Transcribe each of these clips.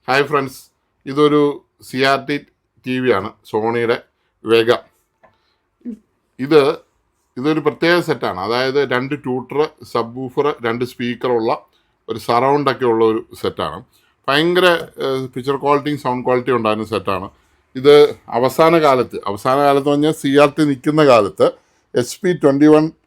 Hi friends, ഇതൊരു CRT TV ആണ്, സോണിയുടെ വേഗ. ഇത് ഇതൊരു പ്രത്യേക സെറ്റാണ്. അതായത് 2 ട്യൂട്ടർ, സബ് വൂഫർ, 2 സ്പീക്കറുള്ള ഒരു സറൗണ്ടൊക്കെ ഉള്ള ഒരു സെറ്റാണ്. ഭയങ്കര പിക്ചർ ക്വാളിറ്റിയും സൗണ്ട് ക്വാളിറ്റിയും ഉണ്ടായിരുന്ന സെറ്റാണ്. ഇത് അവസാന കാലത്ത് എന്ന് പറഞ്ഞാൽ CRT നിൽക്കുന്ന കാലത്ത് HP 213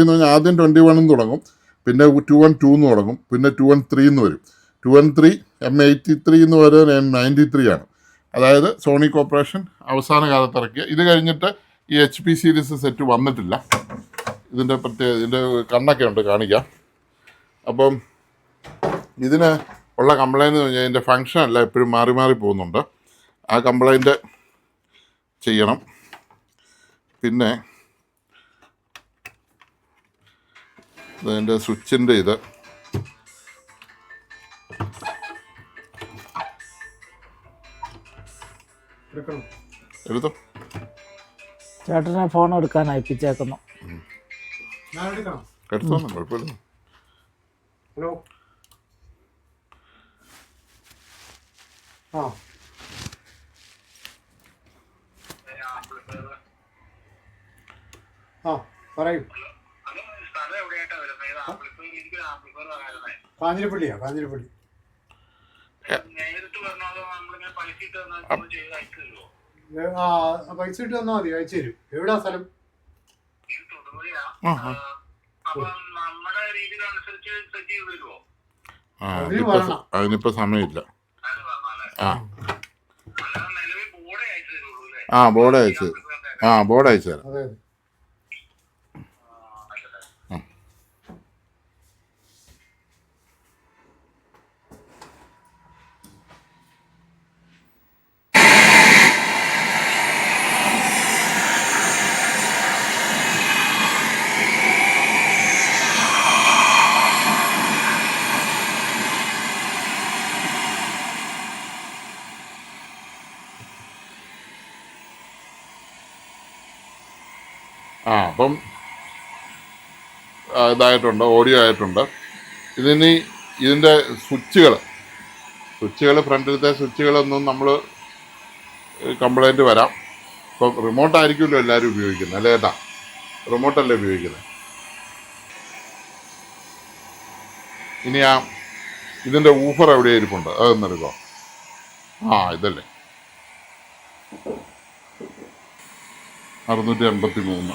എന്ന് പറഞ്ഞാൽ ആദ്യം 21 തുടങ്ങും, പിന്നെ 212 എന്ന് തുടങ്ങും, പിന്നെ 213 എന്ന് വരും. 213 M83 എന്ന് പറയുന്നത് M93 ആണ്. അതായത് സോണി കോർപ്പറേഷൻ അവസാന കാലത്ത് ഇറക്കിയ. ഇത് കഴിഞ്ഞിട്ട് ഈ HP സീരീസ് സെറ്റ് വന്നിട്ടില്ല. ഇതിൻ്റെ കണ്ണൊക്കെ ഉണ്ട്, കാണിക്കാം. അപ്പം ഇതിന് ഉള്ള കംപ്ലൈൻറ്റ് എന്ന് പറഞ്ഞാൽ ഇതിൻ്റെ ഫങ്ഷൻ അല്ല, എപ്പോഴും മാറി മാറി പോകുന്നുണ്ട്. ആ കംപ്ലൈൻറ്റ് ചെയ്യണം. പിന്നെ ഇതിൻ്റെ സ്വിച്ചിൻ്റെ എടുത്തോ. ചേട്ടനെ ഫോൺ എടുക്കാൻ അയപ്പിച്ചേക്കുന്നു. എടുത്തോന്നും കുഴപ്പമില്ല. ഹലോ. പറയൂ. കാഞ്ഞിരപ്പള്ളിയാ? കാഞ്ഞിരപ്പള്ളി. പൈസ ഇട്ട് തന്നാൽ മതി, അയച്ചു തരും. എവിടാ സ്ഥലം? അതിനിപ്പോ സമയമില്ല. ബോർഡ് അയച്ചു തരാം. അതെ. അപ്പം ഇതായിട്ടുണ്ട്, ഓഡിയോ ആയിട്ടുണ്ട്. ഇതിൻ്റെ സ്വിച്ചുകൾ ഫ്രണ്ടിലത്തെ സ്വിച്ചുകളൊന്നും നമ്മൾ കംപ്ലൈൻറ്റ് വരാം. ഇപ്പം റിമോട്ടായിരിക്കുമല്ലോ എല്ലാവരും ഉപയോഗിക്കുന്നത്, അല്ലേ ഏട്ടാ? റിമോട്ടല്ലേ ഉപയോഗിക്കുന്നത്. ഇനി ഇതിൻ്റെ ഊഫർ എവിടെ ഇരിപ്പുണ്ട്, അതൊന്നെടുക്കോ. ഇതല്ലേ 683.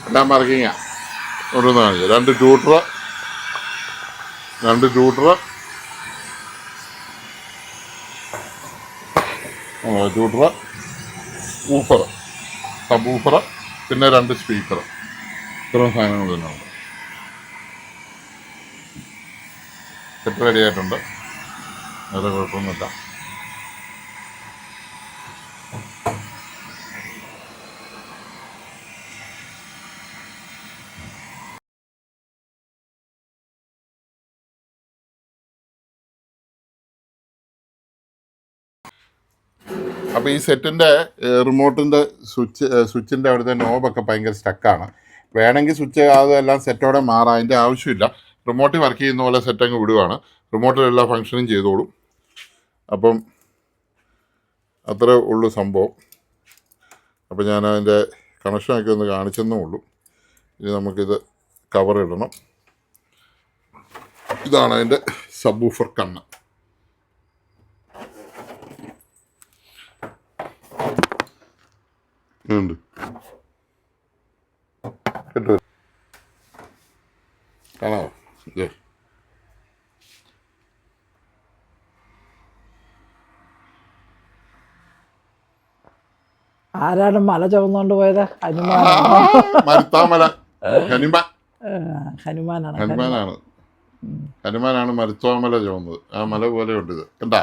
എല്ലാം മാർക്കിങ്ങാ. ഓരോന്ന് കാണിച്ചു. 2 ട്യൂട്ടർ, ഊഫർ, സബ് ഊഫർ, പിന്നെ 2 സ്പീക്കർ. ഇത്രയും സാധനങ്ങൾ തന്നെ ഉണ്ട്. സെറ്റ് റെഡി ആയിട്ടുണ്ട്, വേറെ കുഴപ്പമൊന്നുമില്ല. അപ്പോൾ ഈ സെറ്റിൻ്റെ റിമോട്ടിൻ്റെ സ്വിച്ചിൻ്റെ അവിടുത്തെ നോബൊക്കെ ഭയങ്കര സ്റ്റക്കാണ്. വേണമെങ്കിൽ സ്വിച്ച് അതെല്ലാം സെറ്റോടെ മാറാം, അതിൻ്റെ ആവശ്യമില്ല. റിമോട്ടിൽ വർക്ക് ചെയ്യുന്ന പോലെ സെറ്റ് അങ്ങ് വിടുവാണ്. റിമോട്ടിൽ എല്ലാ ഫങ്ഷനും ചെയ്തോളും. അപ്പം അത്രേ ഉള്ളൂ സംഭവം. അപ്പം ഞാൻ അതിൻ്റെ കണക്ഷനൊക്കെ ഒന്ന് കാണിച്ചെന്നേ ഉള്ളൂ. ഇനി നമുക്കിത് കവർ ഇടണം. ഇതാണ് അതിൻ്റെ സബ് വൂഫർ കണ്ണ്. ഉണ്ട് കേട്ടോ, കാണാമോ? ഇതേ ആരാണ് മല ചുമന്നുകൊണ്ട് പോയത്? മരുത്താമല ഹനുമാൻ. ഹനുമാനാണ്. ഹനുമാനാണ് മരുത്താമല ചുമന്നത്. ആ മല പോലെ ഉണ്ട് ഇത്. കണ്ടാ,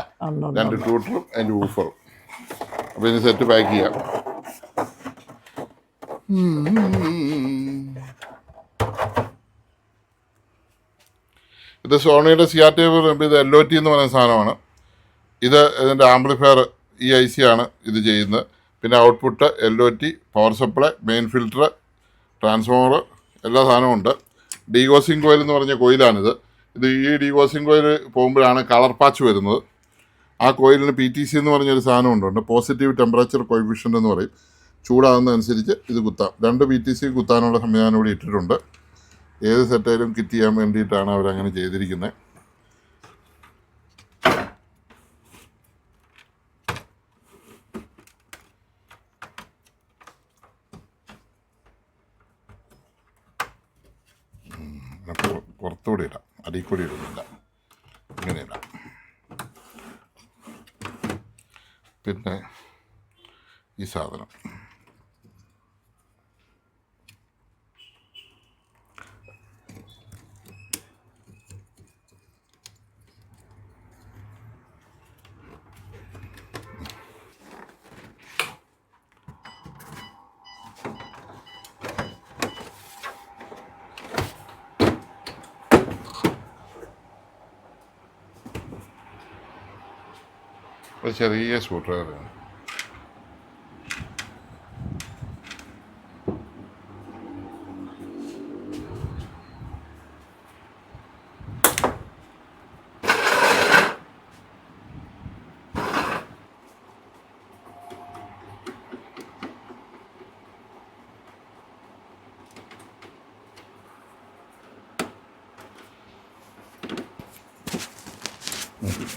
2 ട്യൂട്ടറും അതിൻ്റെ ഊഫറും. അപ്പം ഇനി സെറ്റ് പാക്ക് ചെയ്യാം. ഇത് സോണിയുടെ CRT, ഇത് LOT എന്ന് പറയുന്ന സാധനമാണ്. ഇത് ഇതിൻ്റെ ആംപ്ലിഫയർ ഈ IC ആണ് ഇത് ചെയ്യുന്നത്. പിന്നെ output LOT, power supply, main filter, transformer, എല്ലാ സാധനവും ഉണ്ട്. ഡീഗോസിങ് കോയിൽ എന്ന് പറഞ്ഞ കോയിലാണിത്. ഈ ഡീഗോസിങ് കോയിൽ പോകുമ്പോഴാണ് കളർ പാച്ച് വരുന്നത്. ആ കോയിലിന് PTC എന്ന് പറഞ്ഞൊരു സാധനം ഉണ്ട്. പോസിറ്റീവ് ടെമ്പറേച്ചർ കോയിഫിഷ്യൻ്റ് എന്ന് പറയും. ചൂടാകുന്നതനുസരിച്ച് ഇത് കുത്താം. 2 PTC കുത്താനുള്ള സംവിധാനം ഇവിടെ ഇട്ടിട്ടുണ്ട്. ഏത് സെറ്റായാലും കിറ്റ് ചെയ്യാൻ വേണ്ടിയിട്ടാണ് അവരങ്ങനെ ചെയ്തിരിക്കുന്നത്. പുറത്തുകൂടി ഇടാം, അടിയിൽ കൂടി ഇടുന്നില്ല, ഇങ്ങനെ ഇടാം. പിന്നെ ഈ സാധനം ഒരു ചെറിയ സ്ക്രൂഡ്രൈവറാണ്.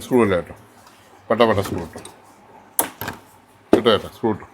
സ്ക്രൂ ഇല്ല കേട്ടോ, പട്ട സ്ക്രൂ ഇട്ടോ കേട്ടോ കേട്ടോ, സ്ക്രൂ ഇട്ടു.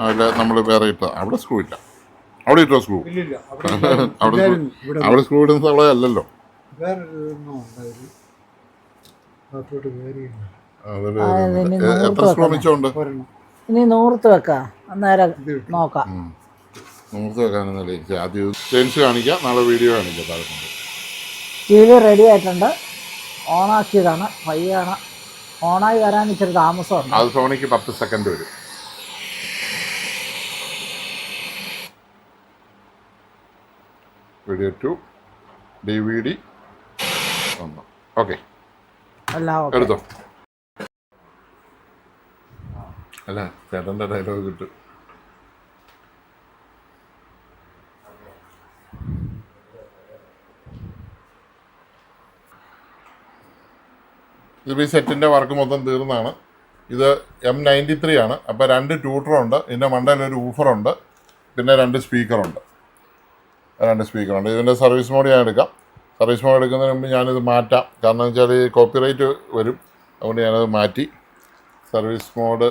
അല്ല നമ്മൾ വേറെ ഇട്ട അവിടെ സ്ക്രൂ ഇല്ല, അവിടെ ഇട്ടോ സ്ക്രൂ? ഇല്ലില്ല അവിടെ അവിടെ ഇല്ലായിരുന്നു. ഇവിടെ അവിടെ സ്ക്രൂ ഇടുന്ന സ്ഥലമല്ലല്ലോ. വേറൊരു എണ്ണം ഉണ്ടായത് അകത്തോട്ട് കയറിയില്ല. അതൊരു ഇനി എത്ര സ്ക്രൂ മിച്ചമുണ്ട്? ഒരെണ്ണം ഇനി നൂർത്ത് വെക്കാം, അന്നേരം നോക്കാം. നൂർത്ത് വെക്കാനൊന്നുമില്ല ചേച്ചി. ആദ്യം ലെൻസ് കാണിക്കാം, നാളെ വീഡിയോ കാണിക്കാം. താഴെ ടി വി റെഡി ആയിട്ടുണ്ട്, ഓണാക്കിയതാണ്. പയ്യാണ് ഓണായി വരാൻ ഇച്ചിരി താമസമുണ്ട്. അത് സോണിക്ക് 10 സെക്കൻഡ് വരും. Video 2 DVD 1. ഓക്കെ, എല്ലാം ഓക്കെ. എടുത്തോ. അല്ല, ചേട്ടൻ്റെ ഡയലോഗ് കിട്ടും. ഇതിപ്പോൾ ഈ സെറ്റിൻ്റെ വർക്ക് മൊത്തം തീർന്നതാണ്. ഇത് M93 ആണ്. അപ്പോൾ 2 ട്യൂട്ടറുണ്ട്, ഇതിൻ്റെ മണ്ടയിലൊരു ഊഫറുണ്ട്, പിന്നെ 2 സ്പീക്കറുണ്ട്. ഇതിൻ്റെ സർവീസ് മോഡ് ഞാൻ എടുക്കാം. സർവീസ് മോഡ് എടുക്കുന്നതിന് മുമ്പ് ഞാനിത് മാറ്റാം. കാരണം എന്ന് വെച്ചാൽ ഈ കോപ്പിറൈറ്റ് വരും. അതുകൊണ്ട് ഞാനത് മാറ്റി സർവീസ് മോഡ്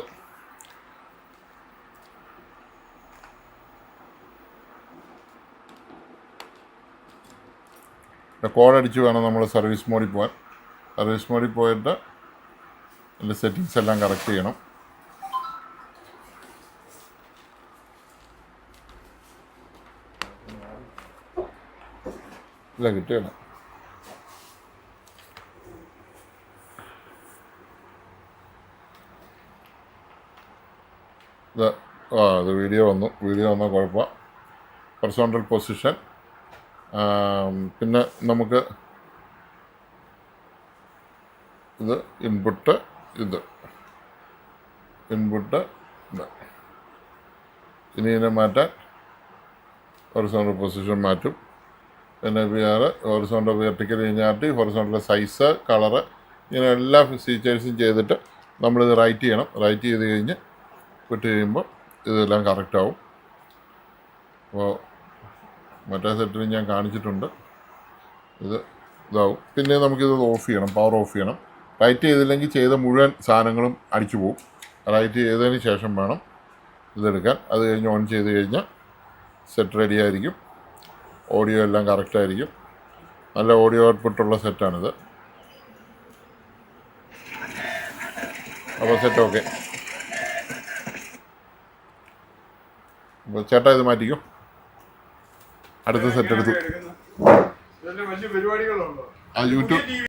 കോഡടിച്ച് വേണം നമ്മൾ സർവീസ് മോഡിൽ പോകാൻ. സർവീസ് മോഡിൽ പോയിട്ട് അതിൻ്റെ സെറ്റിങ്സ് എല്ലാം കറക്റ്റ് ചെയ്യണം. ഇല്ല, കിട്ടിയാണ്. ഇത് വീഡിയോ വന്നാൽ കുഴപ്പമില്ല. Horizontal position. പിന്നെ നമുക്ക് ഇത് ഇൻപുട്ട് ഇനി ഇതിനെ മാറ്റാൻ ഹൊറിസോണ്ടൽ പൊസിഷൻ മാറ്റും. പിന്നെ horizontal vertical linearity, horizontal size, colour, ഇങ്ങനെ എല്ലാ ഫീച്ചേഴ്സും ചെയ്തിട്ട് നമ്മളിത് റൈറ്റ് ചെയ്യണം. റൈറ്റ് ചെയ്ത് കഴിഞ്ഞ് വിട്ട് കഴിയുമ്പോൾ ഇതെല്ലാം കറക്റ്റാവും. അപ്പോൾ മറ്റേ സെറ്റിൽ ഞാൻ കാണിച്ചിട്ടുണ്ട്. ഇതാവും. പിന്നെ നമുക്കിത് ഓഫ് ചെയ്യണം, പവർ ഓഫ് ചെയ്യണം. റൈറ്റ് ചെയ്തില്ലെങ്കിൽ ചെയ്ത മുഴുവൻ സാധനങ്ങളും അടിച്ചു പോകും. റൈറ്റ് ചെയ്തതിന് ശേഷം വേണം ഇതെടുക്കാൻ. അത് കഴിഞ്ഞ് ഓൺ ചെയ്ത് കഴിഞ്ഞാൽ സെറ്റ് റെഡി ആയിരിക്കും. ഓഡിയോ എല്ലാം കറക്റ്റായിരിക്കും. നല്ല ഓഡിയോ ഔട്ട്പുട്ടുള്ള സെറ്റാണിത്. അപ്പോൾ സെറ്റ് ഓക്കെ. അപ്പോൾ ചേട്ടാ ഇത് മാറ്റിക്കും. അടുത്ത സെറ്റ് എടുത്തു. വലിയ പരിപാടികളുണ്ടോ? ആ യൂട്യൂബ്